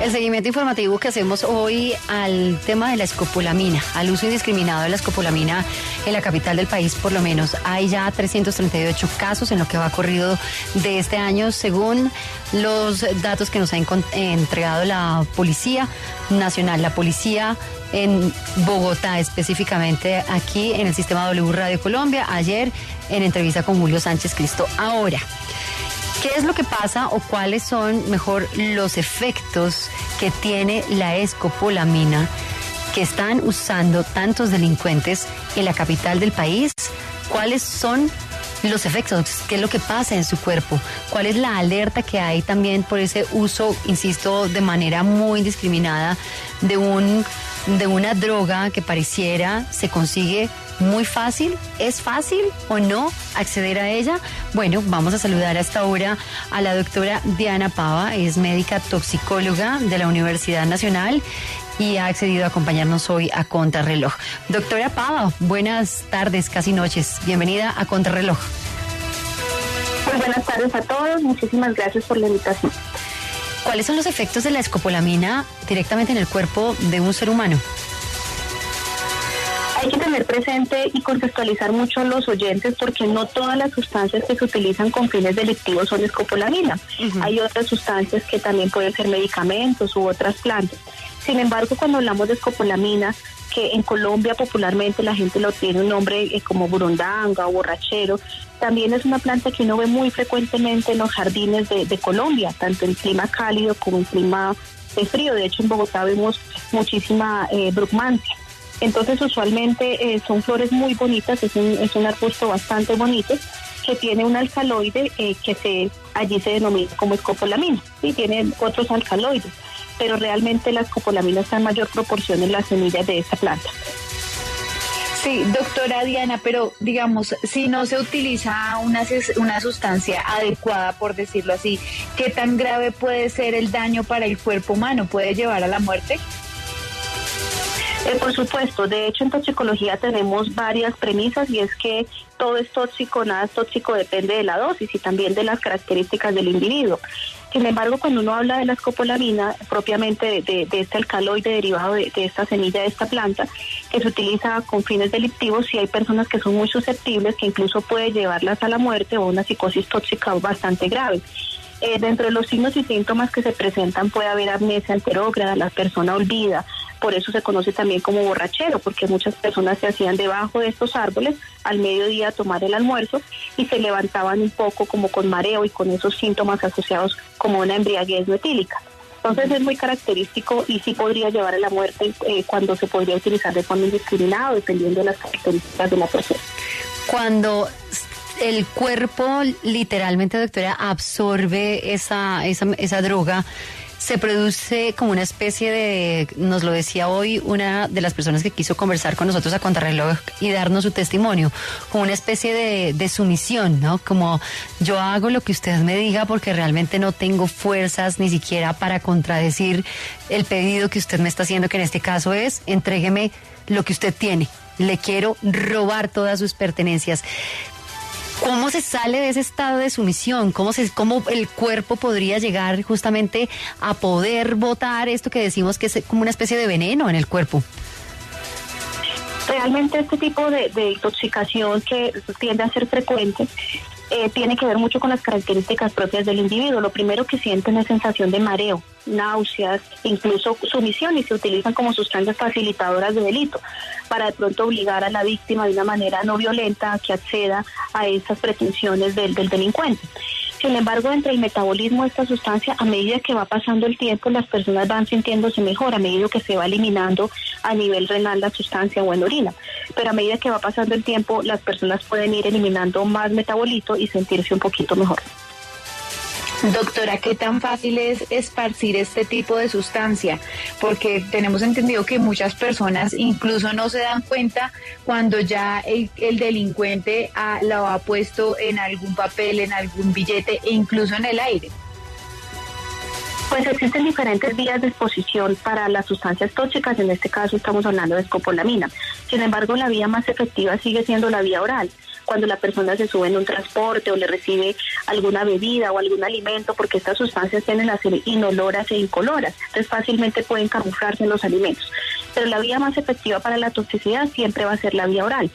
El seguimiento informativo que hacemos hoy al tema de la escopolamina, al uso indiscriminado de la escopolamina en la capital del país, por lo menos. Hay ya 338 casos en lo que va corrido de este año, según los datos que nos ha entregado la Policía Nacional, la Policía en Bogotá, específicamente aquí en el sistema W Radio Colombia, ayer en entrevista con Julio Sánchez Cristo. Ahora, ¿qué es lo que pasa o cuáles son, mejor, los efectos que tiene la escopolamina que están usando tantos delincuentes en la capital del país? ¿Cuáles son los efectos? ¿Qué es lo que pasa en su cuerpo? ¿Cuál es la alerta que hay también por ese uso, insisto, de manera muy indiscriminada de una droga que pareciera se consigue muy fácil? ¿Es fácil o no acceder a ella? Bueno, vamos a saludar a esta hora a la doctora Diana Pava, es médica toxicóloga de la Universidad Nacional y ha accedido a acompañarnos hoy a Contrarreloj. Doctora Pava, buenas tardes, casi noches. Bienvenida a Contrarreloj. Muy buenas tardes a todos, muchísimas gracias por la invitación. ¿Cuáles son los efectos de la escopolamina directamente en el cuerpo de un ser humano? Hay que tener presente y contextualizar mucho a los oyentes porque no todas las sustancias que se utilizan con fines delictivos son escopolamina. Hay otras sustancias que también pueden ser medicamentos u otras plantas. Sin embargo, cuando hablamos de escopolamina, que en Colombia popularmente la gente lo tiene un nombre como burundanga o borrachero, también es una planta que uno ve muy frecuentemente en los jardines de Colombia, tanto en clima cálido como en clima frío. De hecho, en Bogotá vemos muchísima brucmancia. Entonces, usualmente son flores muy bonitas, es un arbusto bastante bonito que tiene un alcaloide que allí se denomina como escopolamina. Sí, tiene otros alcaloides, pero realmente la escopolamina está en mayor proporción en las semillas de esta planta. Sí, doctora Diana, pero digamos, si no se utiliza una sustancia adecuada, por decirlo así, ¿qué tan grave puede ser el daño para el cuerpo humano? ¿Puede llevar a la muerte? Por supuesto, de hecho en toxicología tenemos varias premisas y es que todo es tóxico, nada es tóxico, depende de la dosis y también de las características del individuo. Sin embargo, cuando uno habla de la escopolamina, propiamente de este alcaloide derivado de esta semilla de esta planta, que se utiliza con fines delictivos, sí hay personas que son muy susceptibles, que incluso puede llevarlas a la muerte o una psicosis tóxica bastante grave. Dentro de los signos y síntomas que se presentan puede haber amnesia anterógrada, la persona olvida, por eso se conoce también como borrachero, porque muchas personas se hacían debajo de estos árboles al mediodía a tomar el almuerzo y se levantaban un poco como con mareo y con esos síntomas asociados como una embriaguez no etílica. Entonces es muy característico y sí podría llevar a la muerte cuando se podría utilizar de forma indiscriminada, dependiendo de las características de la persona. Cuando el cuerpo literalmente, doctora, absorbe esa droga, se produce como una especie de, nos lo decía hoy una de las personas que quiso conversar con nosotros a Contrarreloj y darnos su testimonio, como una especie de sumisión, ¿no? Como yo hago lo que usted me diga porque realmente no tengo fuerzas ni siquiera para contradecir el pedido que usted me está haciendo, que en este caso es, entrégueme lo que usted tiene, le quiero robar todas sus pertenencias. ¿Cómo se sale de ese estado de sumisión? ¿Cómo el cuerpo podría llegar justamente a poder botar esto que decimos que es como una especie de veneno en el cuerpo? Realmente este tipo de intoxicación que tiende a ser frecuente tiene que ver mucho con las características propias del individuo. Lo primero que sienten es sensación de mareo, náuseas, incluso sumisión, y se utilizan como sustancias facilitadoras de delito para de pronto obligar a la víctima de una manera no violenta a que acceda a esas pretensiones del delincuente. Sin embargo, entre el metabolismo de esta sustancia, a medida que va pasando el tiempo, las personas van sintiéndose mejor, a medida que se va eliminando a nivel renal la sustancia o en orina. Pero a medida que va pasando el tiempo, las personas pueden ir eliminando más metabolito y sentirse un poquito mejor. Doctora, ¿qué tan fácil es esparcir este tipo de sustancia? Porque tenemos entendido que muchas personas incluso no se dan cuenta cuando ya el delincuente lo ha puesto en algún papel, en algún billete e incluso en el aire. Pues existen diferentes vías de exposición para las sustancias tóxicas, en este caso estamos hablando de escopolamina. Sin embargo, la vía más efectiva sigue siendo la vía oral, cuando la persona se sube en un transporte o le recibe alguna bebida o algún alimento, porque estas sustancias tienden a ser inoloras e incoloras, entonces fácilmente pueden camuflarse en los alimentos. Pero la vía más efectiva para la toxicidad siempre va a ser la vía oral.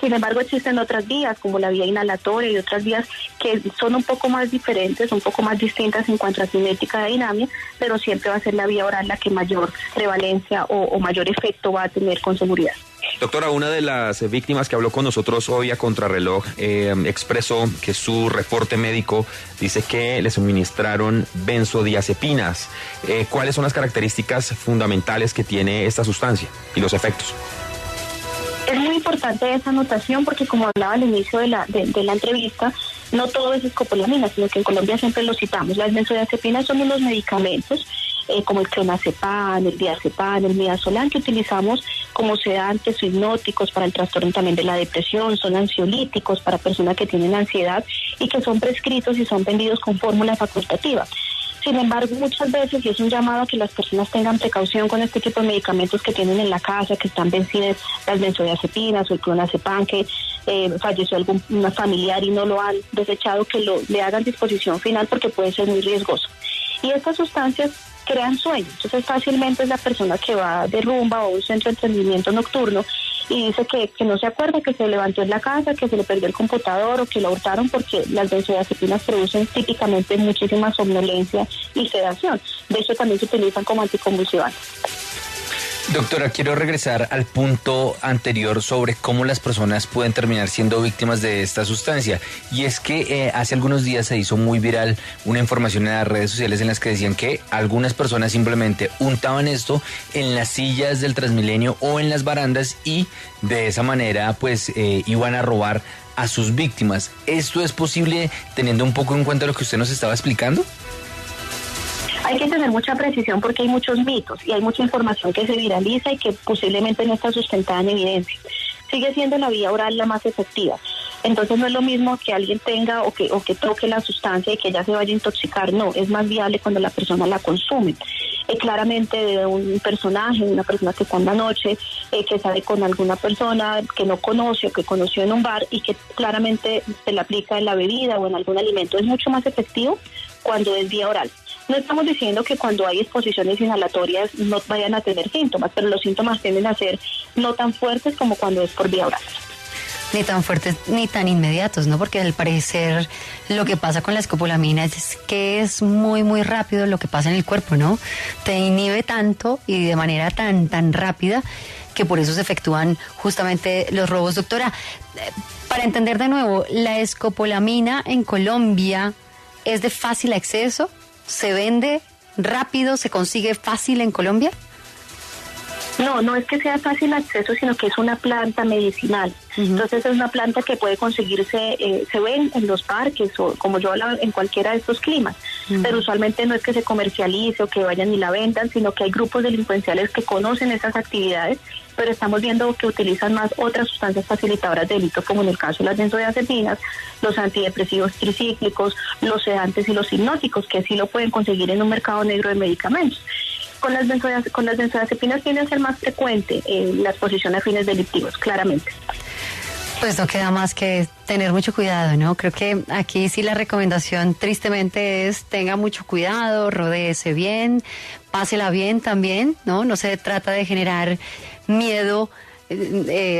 Sin embargo, existen otras vías, como la vía inhalatoria y otras vías que son un poco más diferentes, un poco más distintas en cuanto a cinética de dinámica, pero siempre va a ser la vía oral la que mayor prevalencia o mayor efecto va a tener con seguridad. Doctora, una de las víctimas que habló con nosotros hoy a Contrarreloj expresó que su reporte médico dice que le suministraron benzodiazepinas. ¿Cuáles son las características fundamentales que tiene esta sustancia y los efectos? Es muy importante esa anotación porque, como hablaba al inicio de la entrevista, no todo es escopolamina, sino que en Colombia siempre lo citamos. Las benzodiazepinas son unos medicamentos como el clonazepam, el diazepam, el midazolam, que utilizamos como sedantes o hipnóticos para el trastorno también de la depresión, son ansiolíticos para personas que tienen ansiedad y que son prescritos y son vendidos con fórmula facultativa. Sin embargo, muchas veces, y es un llamado a que las personas tengan precaución con este tipo de medicamentos que tienen en la casa, que están vencidas, las benzodiazepinas o el clonazepam, que falleció algún familiar y no lo han desechado, que le hagan disposición final porque puede ser muy riesgoso. Y estas sustancias crean sueño, entonces fácilmente es la persona que va de rumba o un centro de entretenimiento nocturno y dice que no se acuerda, que se levantó en la casa, que se le perdió el computador o que lo hurtaron, porque las benzodiazepinas producen típicamente muchísima somnolencia y sedación. De hecho, también se utilizan como anticonvulsivantes. Doctora, quiero regresar al punto anterior sobre cómo las personas pueden terminar siendo víctimas de esta sustancia. Y es que hace algunos días se hizo muy viral una información en las redes sociales en las que decían que algunas personas simplemente untaban esto en las sillas del Transmilenio o en las barandas y de esa manera pues iban a robar a sus víctimas. ¿Esto es posible teniendo un poco en cuenta lo que usted nos estaba explicando? Hay que tener mucha precisión porque hay muchos mitos y hay mucha información que se viraliza y que posiblemente no está sustentada en evidencia. Sigue siendo la vía oral la más efectiva. Entonces no es lo mismo que alguien tenga o que toque la sustancia y que ya se vaya a intoxicar. No, es más viable cuando la persona la consume. Claramente de un personaje, una persona que está en la noche, que sale con alguna persona que no conoce o que conoció en un bar y que claramente se le aplica en la bebida o en algún alimento. Es mucho más efectivo cuando es vía oral. No estamos diciendo que cuando hay exposiciones inhalatorias no vayan a tener síntomas, pero los síntomas tienden a ser no tan fuertes como cuando es por vía oral. Ni tan fuertes ni tan inmediatos, ¿no? Porque al parecer lo que pasa con la escopolamina es que es muy, muy rápido lo que pasa en el cuerpo, ¿no? Te inhibe tanto y de manera tan rápida que por eso se efectúan justamente los robos. Doctora, para entender de nuevo, ¿la escopolamina en Colombia es de fácil acceso? ¿Se vende rápido? ¿Se consigue fácil en Colombia? No es que sea fácil acceso, sino que es una planta medicinal. Entonces es una planta que puede conseguirse, se ven en los parques o como yo hablaba, en cualquiera de estos climas. Pero usualmente no es que se comercialice o que vayan y la vendan, sino que hay grupos delincuenciales que conocen esas actividades, pero estamos viendo que utilizan más otras sustancias facilitadoras de delito, como en el caso de las benzodiazepinas, los antidepresivos tricíclicos, los sedantes y los hipnóticos, que sí lo pueden conseguir en un mercado negro de medicamentos. Con las benzodiazepinas tiende a ser más frecuente la exposición a fines delictivos, claramente. Pues no queda más que tener mucho cuidado, ¿no? Creo que aquí sí la recomendación tristemente es tenga mucho cuidado, rodéese bien, pásela bien también, ¿no? No se trata de generar miedo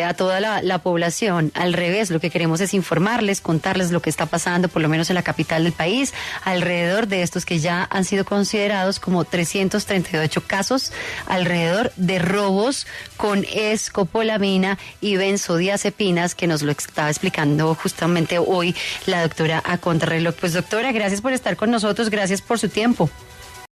a toda la población. Al revés, lo que queremos es informarles, contarles lo que está pasando, por lo menos en la capital del país, alrededor de estos que ya han sido considerados como 338 casos, alrededor de robos con escopolamina y benzodiazepinas, que nos lo estaba explicando justamente hoy la doctora a Contrarreloj. Pues doctora, gracias por estar con nosotros, gracias por su tiempo.